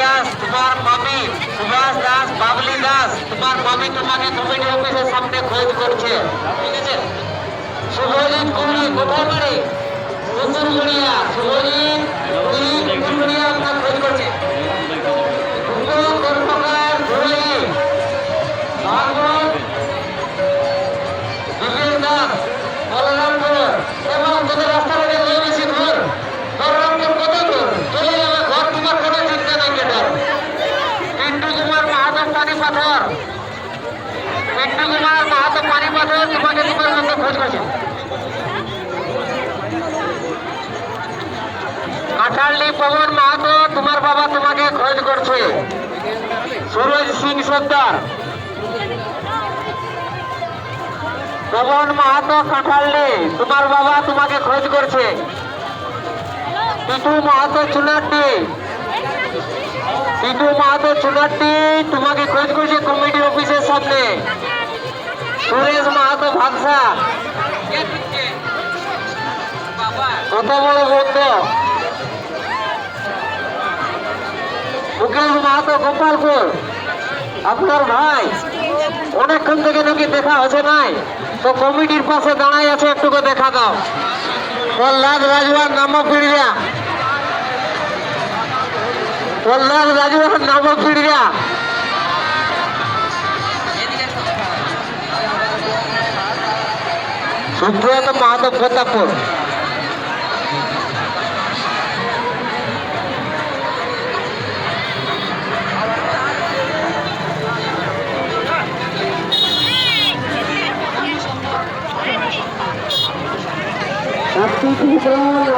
দাস তোমার মামি, সুভাষ দাস, বাবলি দাস তোমার মামি তোমাকে কমিটি অফিসের সামনে খোঁজ করছে, ঠিক আছে? শুভজিৎ কুড়ি কোথায় বাড়ি? কুকুরগুড়িয়া। শুভজিৎ কুড়ি কুকুরগুড়িয়া আপনার খোঁজ করছে। কর্মকার ধুলি ভাগবত বিপিন দাস বলরামপুর। এবং তোদের রাস্তা থেকে নিয়ে বেশি ঘর বলরামপুর কত দূর চলে যাবে ঘর, তোমার কোনো চিন্তা নাই বেটার। পিন্টু কুমার মাহাতো পানি পাথর, পিন্টু কুমার মাহাতো পানি পাথর তোমাকে তোমার মতো খোঁজ করছে। কাঠালি পবন মাহাতো তোমার বাবা তোমাকে খোঁজ করছে। সুরজ সিং সর্দার, পবন মাহাতো কাঠালি তোমার বাবা তোমাকে খোঁজ করছে। পিটু মাহাতো চুনাটি, পিটু মাহাতো চুনাটি তোমাকে খোঁজ করছে কমিটি অফিসের সামনে। সুরেশ মাহাতো ভাগসা, কত বড় বন্ধু। মুকেশ মাহাতো গোপালপুর, আপনার ভাই অনেকক্ষণ থেকে নাকি দেখা হচ্ছে নাই, তো কমিটির পাশে দাঁড়াই আছে, একটুকু দেখা দাও। প্রহ্লাদ রাজুয়ার নাম পিড়িয়া, প্রহ্লাদ রাজুয়ার নাম পিড়িয়া। সুব্রত মাহাতো প্রতাপপুর,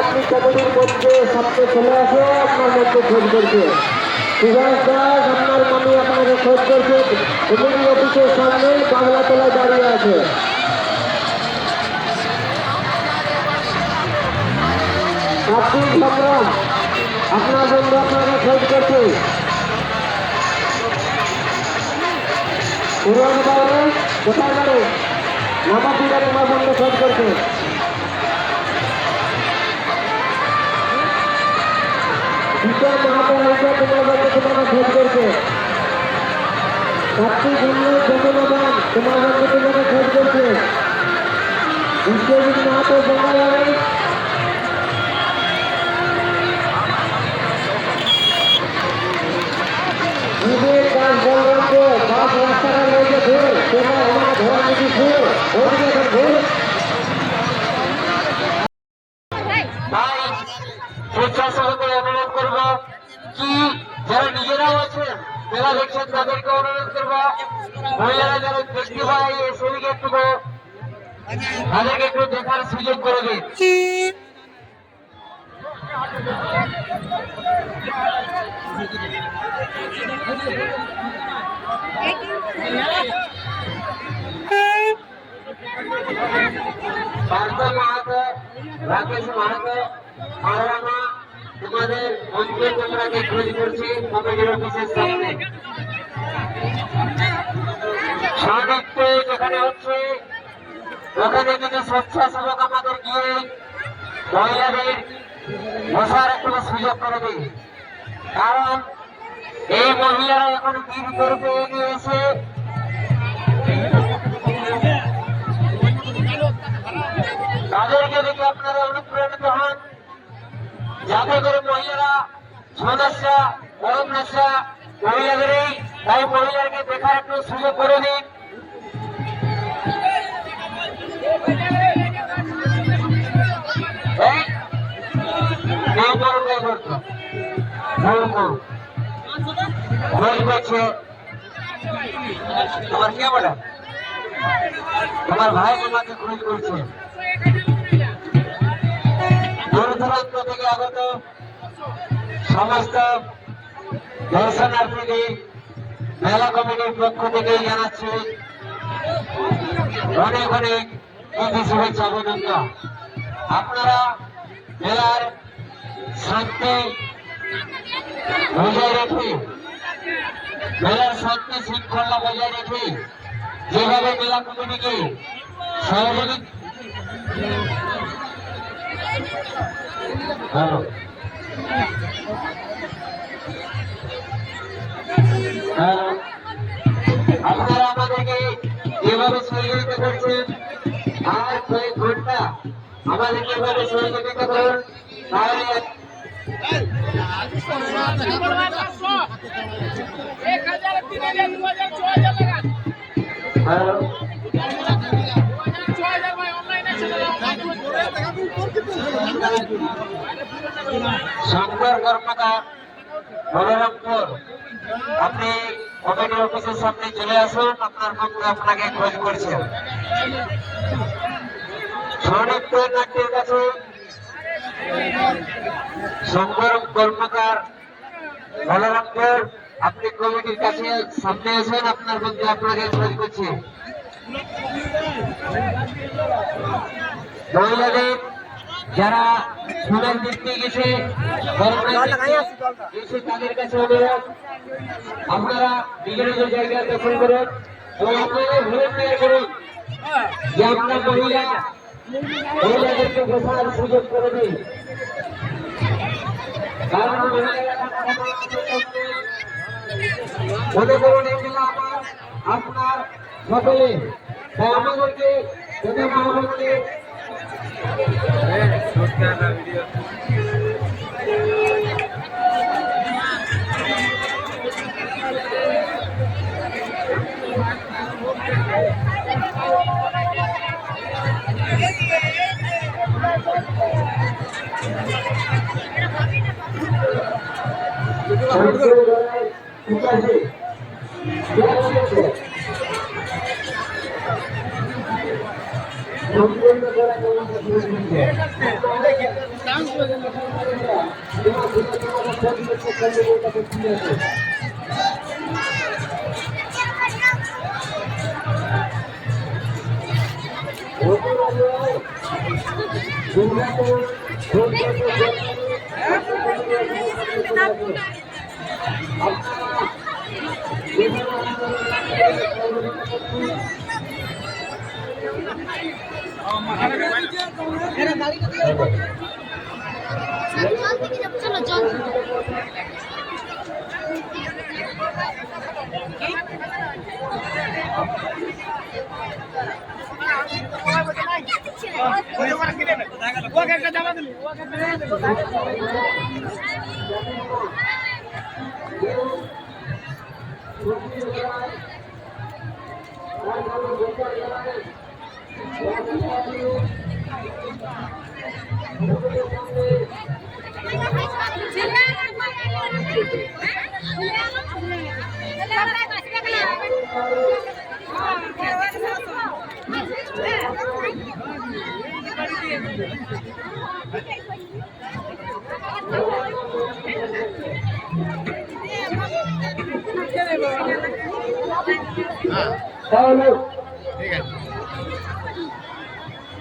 আপনি কমিটির মধ্যে সামনে চলে আসে, আপনার মধ্যে খোঁজ করছে। সুভাষ দাস আপনার মামি আপনাকে খোঁজ করছে, কমিটির অফিসের সামনে বাংলা তলায় দাঁড়িয়ে আছে। আপনি সংগ্রাম আপনার বন্ধু আপনাকে খোঁজ করছে। পুরান বাইরে কোথায় বাড়ি? নামাপিড়া তোমার বন্ধু খোঁজ করছে। বিশাল মাহাতো হালকা তোমার বন্ধু তোমাকে খোঁজ করছে। কার্তিক হিন্দু জগন্নাথ তোমার বন্ধু তোমাকে খোঁজ করছে। বিশ্বজিৎ মাহাতো বঙ্গালী, বিবেক দাস বলরামপুর, বাস রাস্তাটা রয়েছে ঘুর, তোমার আমার ঘর নাকি ঘুর, ওদিকে এখন ঘুর। স্বেচ্ছাসেবকদের অনুরোধ করবো কি যারা নিজেরাও আছেন মেলা দেখছেন তাদেরকে অনুরোধ করবো, মহিলারা যারা দেখতে পায় সেদিকে একটু তাদেরকে একটু দেখার সুযোগ করে দিন। পার্থ মাহাতো, রাকেশ মাহাতো, আরামা তোমাদের মন্ত্রী তোমরাকে খোঁজ করছি কমিটির অফিসের সামনে। সাহিত্য যেখানে হচ্ছে ওখানে কিন্তু স্বেচ্ছাসেবক আমাদের গিয়ে মহিলাদের বসার একটু সুযোগ করে দিই, কারণ এই মহিলারা এখন দিন করতে এগিয়ে এসে তাদেরকে দেখে আপনারা অনুপ্রাণিত হন, যাতে করে মহিলারা সদস্যা গরম নেশা মহিলাদেরই, তাই মহিলাদেরকে দেখার একটু সুযোগ করে দিন। তোমার কে বলে তোমার ভাই তোমাকে খোঁজ করছে। দূর দূরান্ত থেকে আগত সমস্ত দর্শনার্থীদের মেলা কমিটির পক্ষ থেকে জানাচ্ছি অনেক অনেক শুভেচ্ছা অভিনন্দন। আপনারা মেলার শান্তি বজায় রেখে, মেলার শান্তি শৃঙ্খলা বজায় রেখে যেভাবে মেলা কমিটিকে সহযোগিতা আপনারা আমাদেরকে যেভাবে সহযোগিতা করছেন আর কয়েক ঘন্টা আমাদেরকে এভাবে সহযোগিতা করুন, তাহলে শঙ্কর কর্মকার বলরামপুর, আপনি কমিটি অফিসের সামনে চলে আসুন, আপনার বন্ধু আপনাকে খোঁজ করছেন। সনিত্য নাট্যের কাছে শঙ্কর কর্মকার বলরামপুর, আপনি কমিটির কাছে সামনে আসুন, আপনার বন্ধু আপনাকে খোঁজ করছে। মহিলাদের যারা ফুলের দিক দিয়ে গেছে তাদের কাছে অনুরোধ, আপনারা নিজের নিজের জায়গায় দখল করুন এবং আপনারা ভলেন্টিয়ার করুন যে আপনার মহিলাদেরকে বসার সুযোগ করে দিন, কারণ মনে করুন এগুলো আপনার সকলে, তাই আমাদেরকে আমাদেরকে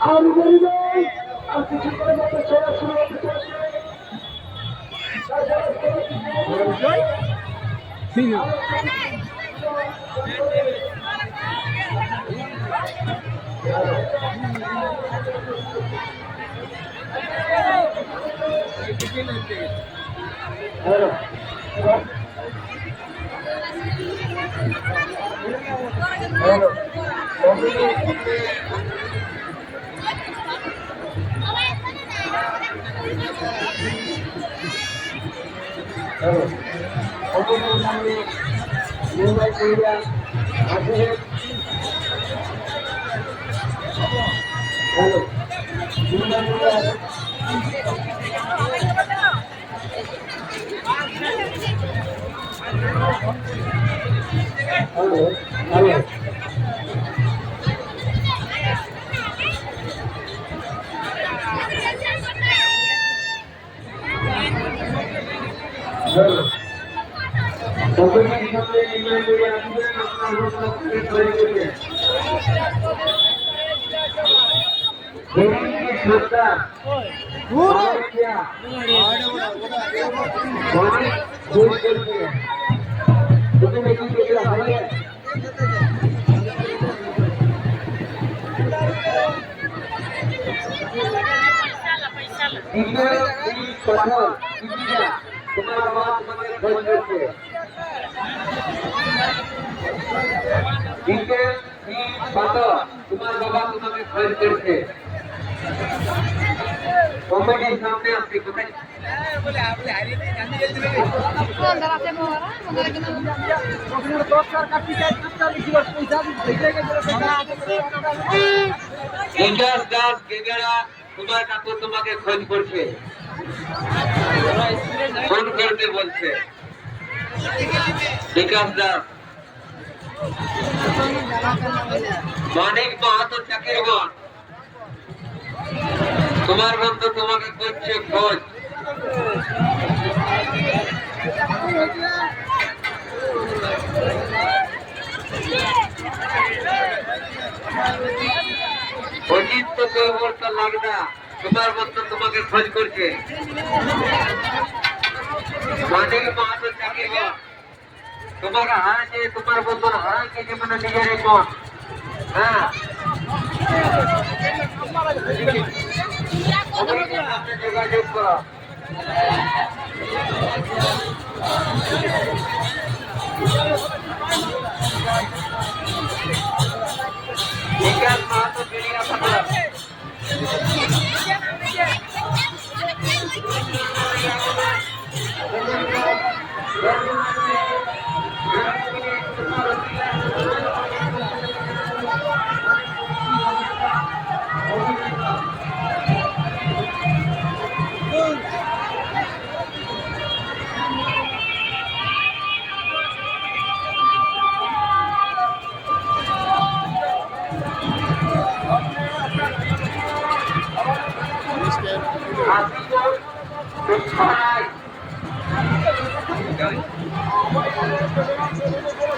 আমি বলি আর কিছু করে মতো চলা শুরু হতে চলছে। তোমার বাবা তোমাকে বিকেল 3 তোমার বাবা তোমাকে খোঁজ করছে। কমিটির সামনে আসছে কোথায়? বিকাশ দাস গেগেরা তোমার কাকু তোমাকে খোঁজ করছে, ফোন করতে বলছে। বিকাশ দাস মানিক মাহাতো চাকরিগণ তোমার বন্ধু তোমাকে করছে খোঁজ। অজিত তো কৈবর্তা লাগনা তোমার বন্ধু তোমাকে খোঁজ করছে। মানিক মাহাতো চাকরিগণ তোমাকে হারাচ্ছে, তোমার বন্ধুর হারাচ্ছে যেমন নিজের মন। হ্যাঁ, যোগাযোগ করো। বিকাশ মাহাতো বেরিয়া থাকো।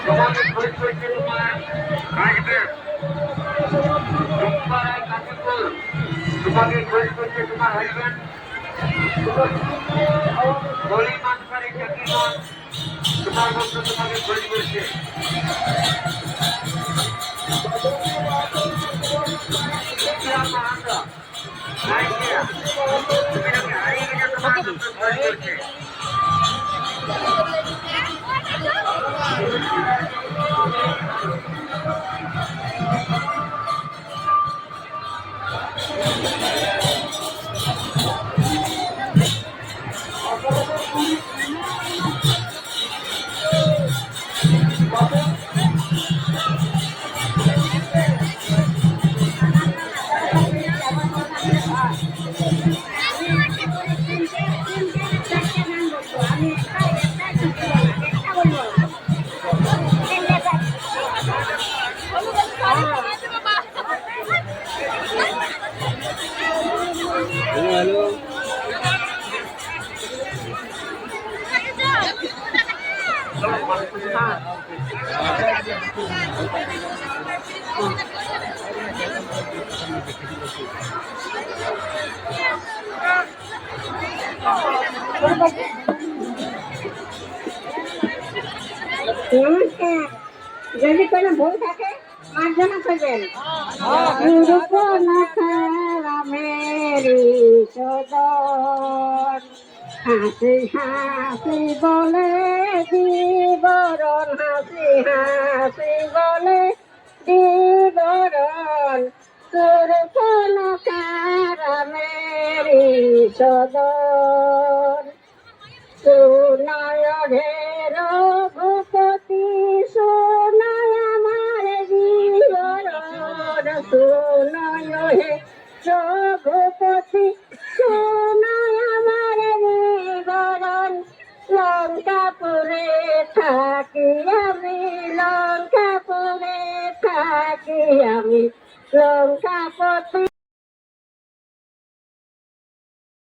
তোমাকে খোঁজ করছে তোমার হাজবেন্ড তোমাকে খোঁজ করছে তোমার হাজবেন্ড গলি মানসারি চাকরিগণ তোমার বন্ধু তোমাকে খোঁজ করছে। নমস্কার, যদি কোনো ভুল থাকে মার্জনা করবেন। হাসি হাসি বলে বিবরণ, হাসি হাসি বলে বিবরণ, তোর কোন কারণেরি সদর। সুনয় হে রঘুপতি সুনয় আমার বিবরণ, সুনয় হে রঘুপতি সুনয় আমার বিবরণ। লঙ্কাপুরে থাকি আমি, লঙ্কাপুরে থাকি আমি, লঙ্কাপতি